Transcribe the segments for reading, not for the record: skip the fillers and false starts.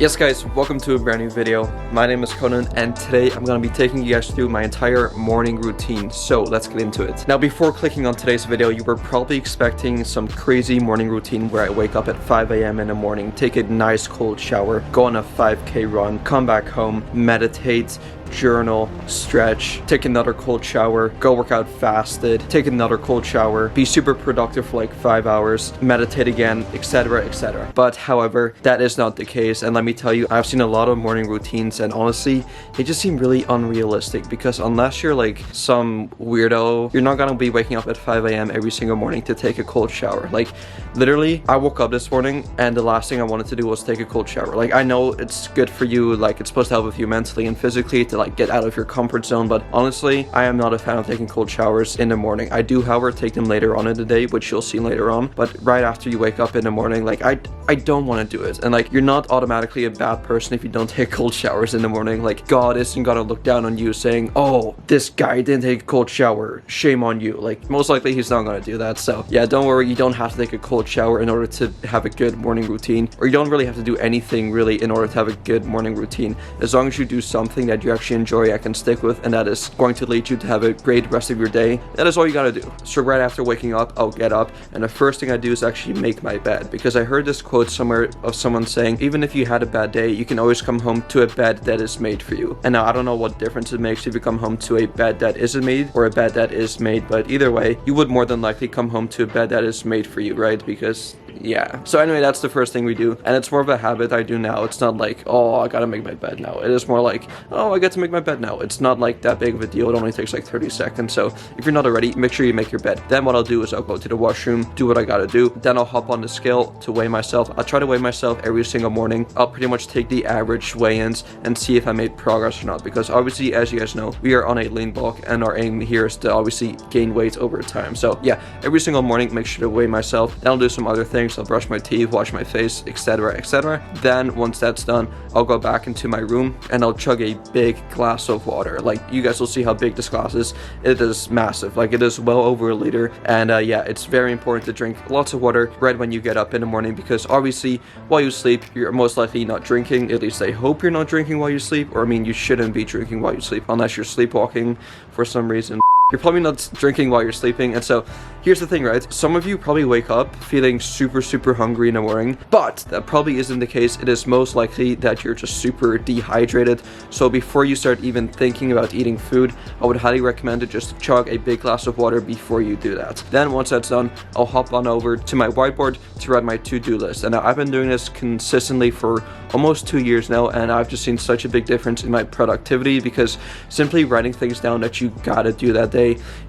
Yes guys, welcome to a brand new video. My name is Conan and today I'm going to be taking you guys through my entire morning routine. So let's get into it. Now before clicking on today's video, you were probably expecting some crazy morning routine where I wake up at 5 a.m. in the morning, take a nice cold shower, go on a 5K run, come back home, meditate, journal, stretch, take another cold shower, go work out fasted, take another cold shower, be super productive for like 5 hours, meditate again, etc, etc. But however, that is not the case, and let me tell you, I've seen a lot of morning routines and honestly, they just seem really unrealistic because unless you're like some weirdo, you're not gonna be waking up at 5 a.m. every single morning to take a cold shower. Like literally, I woke up this morning and the last thing I wanted to do was take a cold shower. Like I know it's good for you, like it's supposed to help with you mentally and physically to like get out of your comfort zone, but honestly I am not a fan of taking cold showers in the morning. I do however take them later on in the day, which you'll see later on, but right after you wake up in the morning, like I don't want to do it. And like you're not automatically a bad person if you don't take cold showers in the morning. Like God isn't gonna look down on you saying, oh, this guy didn't take a cold shower, shame on you. Like most likely he's not gonna do that. So yeah, don't worry, you don't have to take a cold shower in order to have a good morning routine, or you don't really have to do anything really in order to have a good morning routine. As long as you do something that you actually enjoy, I can stick with, and that is going to lead you to have a great rest of your day. That is all you gotta do. So right after waking up, I'll get up, and the first thing I do is actually make my bed, because I heard this quote somewhere of someone saying, even if you had a bad day, you can always come home to a bed that is made for you. And now I don't know what difference it makes if you come home to a bed that isn't made or a bed that is made, but either way, you would more than likely come home to a bed that is made for you, right? Because yeah. So anyway, that's the first thing we do, and it's more of a habit I do now. It's not like, oh, I gotta make my bed now. It is more like, oh, I get to make my bed now. It's not like that big of a deal. It only takes like 30 seconds. So if you're not already, make sure you make your bed. Then what I'll do is I'll go to the washroom, do what I gotta do. Then I'll hop on the scale to weigh myself. I'll try to weigh myself every single morning. I'll pretty much take the average weigh-ins and see if I made progress or not, because obviously, as you guys know, we are on a lean bulk and our aim here is to obviously gain weight over time. So yeah, every single morning, make sure to weigh myself. Then I'll do some other things. I'll brush my teeth, wash my face, etc, etc. Then once that's done, I'll go back into my room and I'll chug a big glass of water. Like you guys will see how big this glass is. It is massive. Like it is well over a liter. And yeah, it's very important to drink lots of water right when you get up in the morning, because obviously while you sleep, you're most likely not drinking. At least I hope you're not drinking while you sleep, or I mean, you shouldn't be drinking while you sleep unless you're sleepwalking for some reason. You're probably not drinking while you're sleeping. And so here's the thing, right? Some of you probably wake up feeling super hungry in the morning, but that probably isn't the case. It is most likely that you're just super dehydrated. So before you start even thinking about eating food, I would highly recommend to just chug a big glass of water before you do that. Then once that's done, I'll hop on over to my whiteboard to write my to-do list. And I've been doing this consistently for almost 2 years now, and I've just seen such a big difference in my productivity, because simply writing things down that you gotta do that day,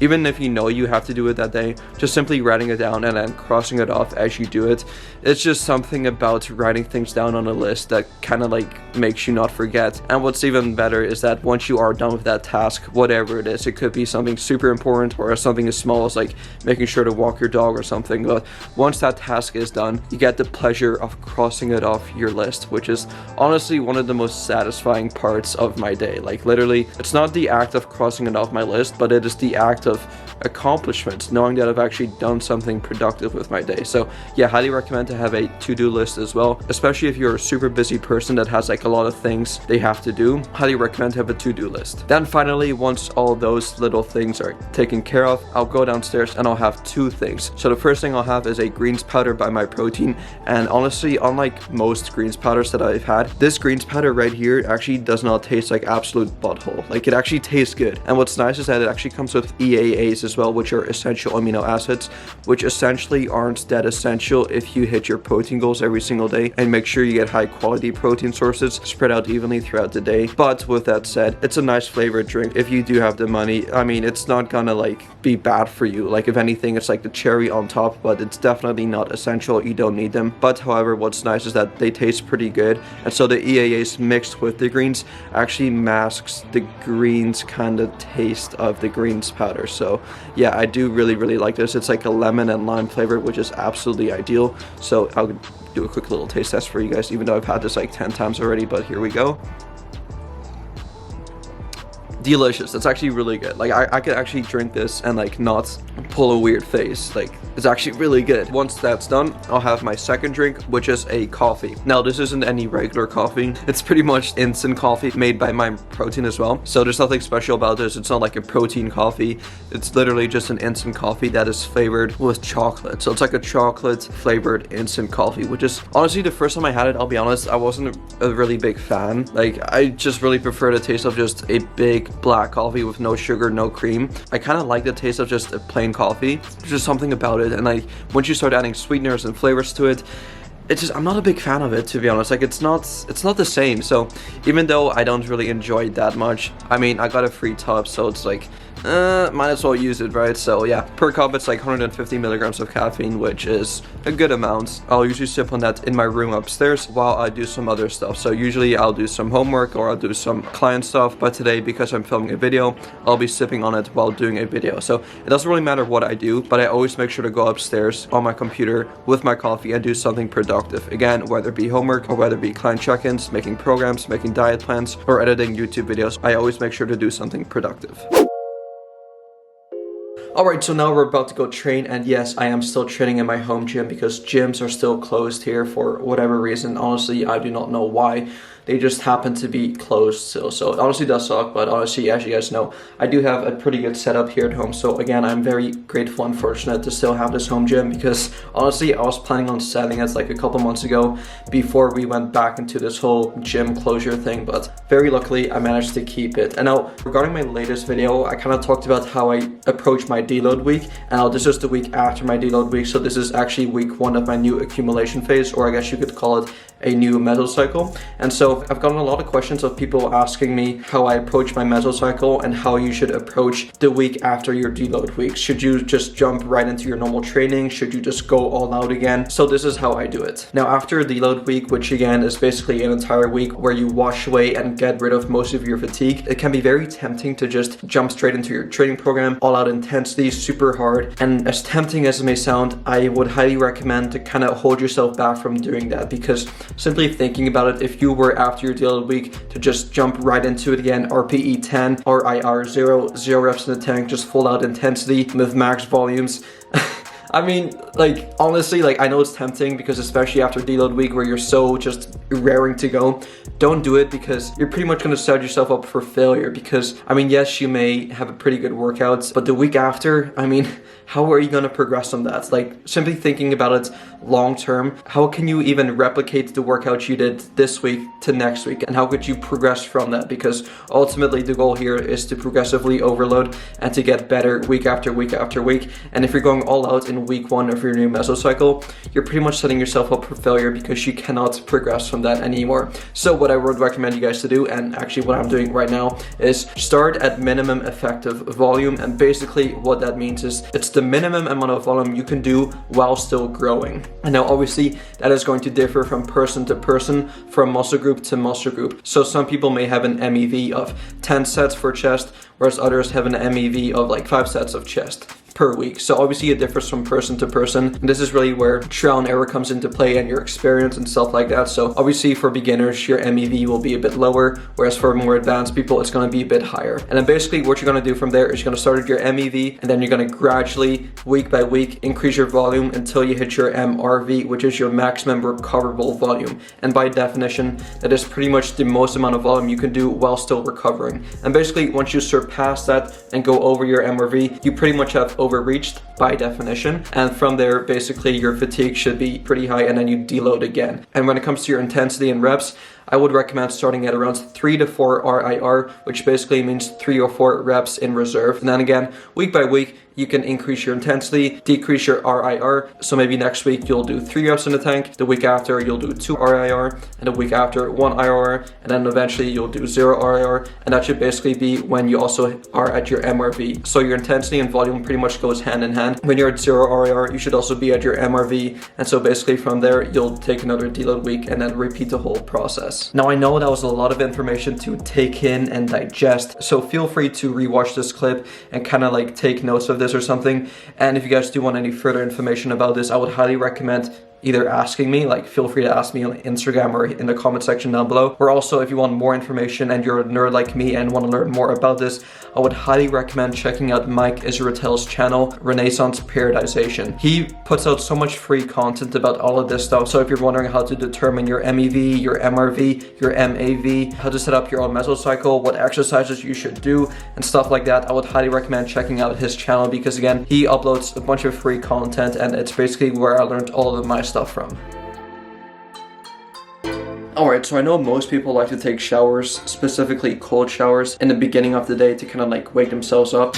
even if you know you have to do it that day, just simply writing it down and then crossing it off as you do it. It's just something about writing things down on a list that kind of like makes you not forget. And what's even better is that once you are done with that task, whatever it is, it could be something super important or something as small as like making sure to walk your dog or something, but once that task is done, you get the pleasure of crossing it off your list, which is honestly one of the most satisfying parts of my day. Like literally, it's not the act of crossing it off my list, but it is the act of accomplishment, knowing that I've actually done something productive with my day. So yeah, highly recommend to have a to-do list as well, especially if you're a super busy person that has like a lot of things they have to do. Highly recommend to have a to-do list. Then finally, once all those little things are taken care of, I'll go downstairs and I'll have two things. So the first thing I'll have is a greens powder by My Protein, and honestly, unlike most greens powders that I've had, this greens powder right here actually does not taste like absolute butthole. Like it actually tastes good, and what's nice is that it actually comes with EAAs as well, which are essential amino acids, which essentially aren't that essential if you hit your protein goals every single day, and make sure you get high quality protein sources spread out evenly throughout the day. But with that said, it's a nice flavored drink if you do have the money. I mean, it's not gonna like be bad for you. Like if anything, it's like the cherry on top, but it's definitely not essential. You don't need them. But however, what's nice is that they taste pretty good, and so the EAAs mixed with the greens actually masks the greens kind of taste of the greens powder. So yeah, I do really like this. It's like a lemon and lime flavor, which is absolutely ideal. So I'll do a quick little taste test for you guys, even though I've had this like 10 times already, but here we go. delicious. It's actually really good. Like I could actually drink this and like not pull a weird face. Like it's actually really good. Once that's done, I'll have my second drink, which is a coffee. Now this isn't any regular coffee. It's pretty much instant coffee made by My Protein as well. So there's nothing special about this. It's not like a protein coffee. It's literally just an instant coffee that is flavored with chocolate. So it's like a chocolate flavored instant coffee, which is honestly the first time I had it, I'll be honest, I wasn't a really big fan. Like I just really prefer the taste of just a big black coffee with no sugar, no cream. I kind of like the taste of just a plain coffee. There's just something about it, and like once you start adding sweeteners and flavors to it, it's just, I'm not a big fan of it, to be honest. Like it's not the same. So even though I don't really enjoy it that much, I mean, I got a free tub, so it's like might as well use it, right? So yeah, per cup it's like 150 milligrams of caffeine, which is a good amount. I'll usually sip on that in my room upstairs while I do some other stuff. So usually I'll do some homework or I'll do some client stuff, but today, because I'm filming a video, I'll be sipping on it while doing a video. So it doesn't really matter what I do, but I always make sure to go upstairs on my computer with my coffee and do something productive. Again, whether it be homework or whether it be client check-ins, making programs, making diet plans, or editing YouTube videos, I always make sure to do something productive. Alright, so now we're about to go train, and yes, I am still training in my home gym because gyms are still closed here for whatever reason. Honestly, I do not know why. They just happen to be closed still, so it honestly does suck. But honestly, as you guys know, I do have a pretty good setup here at home. So again, I'm very grateful and fortunate to still have this home gym, because honestly, I was planning on selling it like a couple months ago before we went back into this whole gym closure thing, but very luckily I managed to keep it. And now, regarding my latest video, I kind of talked about how I approach my deload week, and now this is the week after my deload week, so this is actually week 1 of my new accumulation phase, or I guess you could call it a new mesocycle. And so I've gotten a lot of questions of people asking me how I approach my mesocycle and how you should approach the week after your deload week. Should you just jump right into your normal training? Should you just go all out again? So this is how I do it. Now, after a deload week, which again is basically an entire week where you wash away and get rid of most of your fatigue, it can be very tempting to just jump straight into your training program, all out intensity, super hard. And as tempting as it may sound, I would highly recommend to kind of hold yourself back from doing that, because simply thinking about it, if you were after your deload week to just jump right into it again, RPE 10 or IR 0 reps in the tank, just full out intensity with max volumes, I mean, like, honestly, like, I know it's tempting, because especially after deload week where you're so just raring to go, don't do it, because you're pretty much going to set yourself up for failure. Because, I mean, yes, you may have a pretty good workout, but the week after, I mean, how are you going to progress on that? Like, simply thinking about it long term, how can you even replicate the workout you did this week to next week? And how could you progress from that? Because ultimately the goal here is to progressively overload and to get better week after week after week. And if you're going all out in week 1 of your new mesocycle, you're pretty much setting yourself up for failure, because you cannot progress from that anymore. So what I would recommend you guys to do, and actually what I'm doing right now, is start at minimum effective volume. And basically what that means is it's the minimum amount of volume you can do while still growing. And now obviously that is going to differ from person to person, from muscle group to muscle group. So some people may have an MEV of 10 sets for chest, whereas others have an MEV of like 5 sets of chest per week. So obviously it differs from person to person. And this is really where trial and error comes into play, and your experience and stuff like that. So obviously for beginners, your MEV will be a bit lower, whereas for more advanced people, it's going to be a bit higher. And then basically what you're going to do from there is you're going to start at your MEV, and then you're going to gradually, week by week, increase your volume until you hit your MRV, which is your maximum recoverable volume. And by definition, that is pretty much the most amount of volume you can do while still recovering. And basically once you surpass that and go over your MRV, you pretty much have overreached by definition. And from there, basically your fatigue should be pretty high, and then you deload again. And when it comes to your intensity and reps, I would recommend starting at around 3 to 4 RIR, which basically means 3 or 4 reps in reserve. And then again, week by week, you can increase your intensity, decrease your RIR. So maybe next week you'll do 3 reps in the tank, the week after you'll do 2 RIR, and the week after 1 IR, and then eventually you'll do 0 RIR. And that should basically be when you also are at your MRV. So your intensity and volume pretty much goes hand in hand. When you're at 0 RIR, you should also be at your MRV. And so basically from there, you'll take another deload week and then repeat the whole process. Now I know that was a lot of information to take in and digest, so feel free to rewatch this clip and kind of like take notes of this or something. And if you guys do want any further information about this, I would highly recommend either asking me, like feel free to ask me on Instagram or in the comment section down below. Or also if you want more information and you're a nerd like me and want to learn more about this, I would highly recommend checking out Mike Israetel's channel, Renaissance Periodization. He puts out so much free content about all of this stuff. So if you're wondering how to determine your MEV, your MRV, your MAV, how to set up your own mesocycle, what exercises you should do, and stuff like that, I would highly recommend checking out his channel because again, he uploads a bunch of free content and it's basically where I learned all of my stuff from. Alright, so I know most people like to take showers, specifically cold showers, in the beginning of the day to kind of like wake themselves up.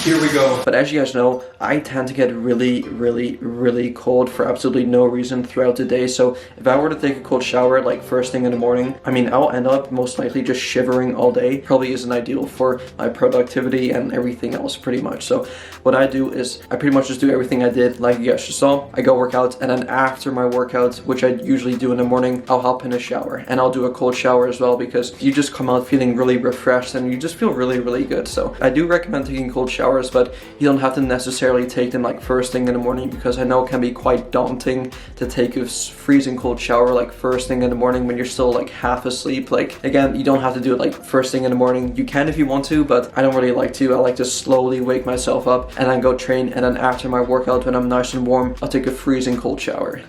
Here we go. But as you guys know, I tend to get really cold for absolutely no reason throughout the day. So if I were to take a cold shower like first thing in the morning, I mean, I'll end up most likely just shivering all day. Probably isn't ideal for my productivity and everything else pretty much. So what I do is I pretty much just do everything I did like you guys just saw. I go work out, and then after my workout, which I usually do in the morning, I'll hop in a shower and I'll do a cold shower as well because you just come out feeling really refreshed and you just feel really good. So I do recommend taking cold showers, but you don't have to necessarily take them like first thing in the morning because I know it can be quite daunting to take a freezing cold shower like first thing in the morning when you're still like half asleep. Like again, you don't have to do it like first thing in the morning. You can if you want to, but I don't really like to. I like to slowly wake myself up and then go train, and then after my workout when I'm nice and warm, I'll take a freezing cold shower.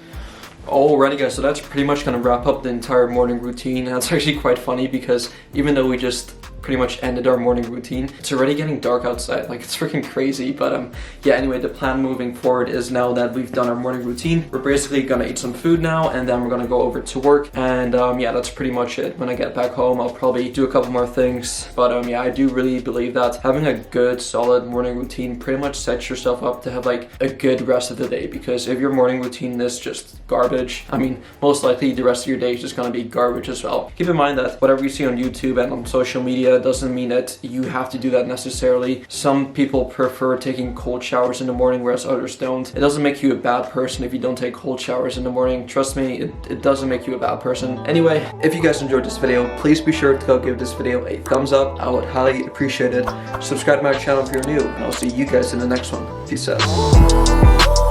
Alrighty guys, so that's pretty much gonna wrap up the entire morning routine. And it's actually quite funny because even though we just pretty much ended our morning routine, it's already getting dark outside. Like, it's freaking crazy. But yeah, anyway, the plan moving forward is now that we've done our morning routine, we're basically gonna eat some food now, and then we're gonna go over to work. And yeah, that's pretty much it. When I get back home, I'll probably do a couple more things. But yeah, I do really believe that having a good solid morning routine pretty much sets yourself up to have like a good rest of the day, because if your morning routine is just garbage, I mean, most likely the rest of your day is just gonna be garbage as well. Keep in mind that whatever you see on YouTube and on social media doesn't mean that you have to do that necessarily. Some people prefer taking cold showers in the morning, whereas others don't. It doesn't make you a bad person if you don't take cold showers in the morning. Trust me, it doesn't make you a bad person. Anyway, if you guys enjoyed this video, please be sure to go give this video a thumbs up. I would highly appreciate it. Subscribe to my channel if you're new, and I'll see you guys in the next one. Peace out.